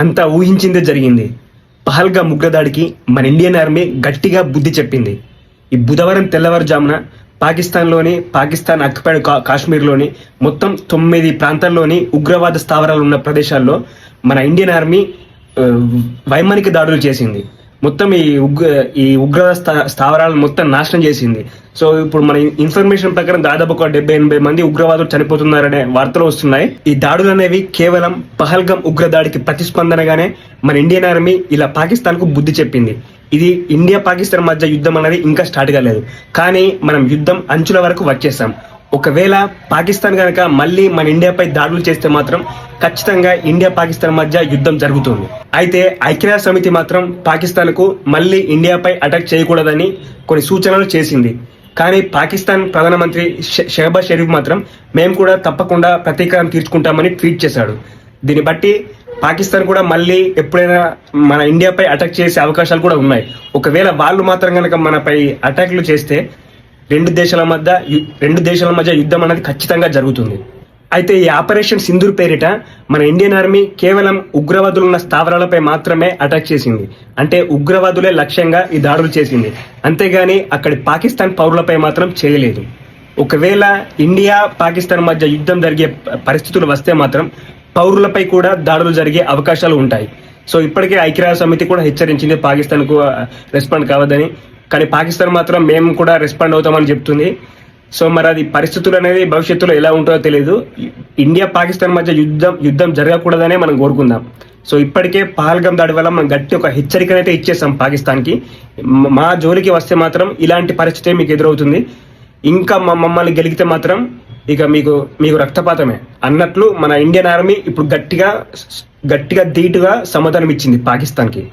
అంతా ఊహించిందే జరిగింది. పహల్గా ఉగ్రదాడికి మన ఇండియన్ ఆర్మీ గట్టిగా బుద్ధి చెప్పింది. ఈ బుధవారం తెల్లవారుజామున పాకిస్తాన్ ఆక్యుపైడ్ కాశ్మీర్లోని మొత్తం 9 ప్రాంతాల్లోని ఉగ్రవాద స్థావరాలు ఉన్న ప్రదేశాల్లో మన ఇండియన్ ఆర్మీ వైమానిక దాడులు చేసింది. మొత్తం ఈ ఉగ్రవాద స్థావరాలను మొత్తం నాశనం చేసింది. సో ఇప్పుడు మన ఇన్ఫర్మేషన్ ప్రకారం దాదాపు ఒక 70-80 మంది ఉగ్రవాదులు చనిపోతున్నారనే వార్తలు వస్తున్నాయి. ఈ దాడులు అనేవి కేవలం పహల్గం ఉగ్రదాడికి ప్రతిస్పందనగానే మన ఇండియన్ ఆర్మీ ఇలా పాకిస్తాన్ కు బుద్ధి చెప్పింది. ఇది ఇండియా పాకిస్తాన్ మధ్య యుద్ధం అనేది ఇంకా స్టార్ట్ కాలేదు, కానీ మనం యుద్ధం అంచుల వరకు వచ్చేసాం. ఒకవేళ పాకిస్తాన్ కనుక మళ్ళీ మన ఇండియాపై దాడులు చేస్తే మాత్రం ఖచ్చితంగా ఇండియా పాకిస్తాన్ మధ్య యుద్ధం జరుగుతుంది. అయితే ఐక్యరాజ్య సమితి మాత్రం పాకిస్తాన్ కు మళ్ళీ ఇండియాపై అటాక్ చేయకూడదని కొన్ని సూచనలు చేసింది. కానీ పాకిస్తాన్ ప్రధానమంత్రి షెహబాజ్ షరీఫ్ మాత్రం మేము కూడా తప్పకుండా ప్రతీకారం తీర్చుకుంటామని ట్వీట్ చేశాడు. దీన్ని బట్టి పాకిస్తాన్ కూడా మళ్ళీ ఎప్పుడైనా మన ఇండియాపై అటాక్ చేసే అవకాశాలు కూడా ఉన్నాయి. ఒకవేళ వాళ్ళు మాత్రం కనుక మనపై అటాక్లు చేస్తే రెండు దేశాల మధ్య యుద్ధం అనేది ఖచ్చితంగా జరుగుతుంది. అయితే ఈ ఆపరేషన్ సింధూర్ పేరిట మన ఇండియన్ ఆర్మీ కేవలం ఉగ్రవాదులున్న స్థావరాలపై మాత్రమే అటాక్ చేసింది. అంటే ఉగ్రవాదులే లక్ష్యంగా ఈ దాడులు చేసింది, అంతేగాని అక్కడి పాకిస్తాన్ పౌరులపై మాత్రం చేయలేదు. ఒకవేళ ఇండియా పాకిస్తాన్ మధ్య యుద్ధం జరిగే పరిస్థితులు వస్తే మాత్రం పౌరులపై కూడా దాడులు జరిగే అవకాశాలు ఉంటాయి. సో ఇప్పటికే ఐక్యరాజ్య సమితి కూడా హెచ్చరించింది పాకిస్తాన్ కు రెస్పాండ్ కావద్దని. కానీ పాకిస్తాన్ మాత్రం మేము కూడా రెస్పాండ్ అవుతామని చెప్తుంది. సో మరి అది పరిస్థితులు అనేది భవిష్యత్తులో ఎలా ఉంటుందో తెలియదు. ఇండియా పాకిస్తాన్ మధ్య యుద్ధం జరగకూడదనే మనం కోరుకుందాం. సో ఇప్పటికే పహల్గం దాడి వల్ల మనం గట్టి ఒక హెచ్చరికనైతే ఇచ్చేసాం పాకిస్తాన్కి. మా జోలికి వస్తే మాత్రం ఇలాంటి పరిస్థితి మీకు ఎదురవుతుంది. ఇంకా మమ్మల్ని గెలిగితే మాత్రం ఇక మీకు రక్తపాతమే అన్నట్లు మన ఇండియన్ ఆర్మీ ఇప్పుడు గట్టిగా ధీటుగా సమాధానం ఇచ్చింది పాకిస్తాన్కి.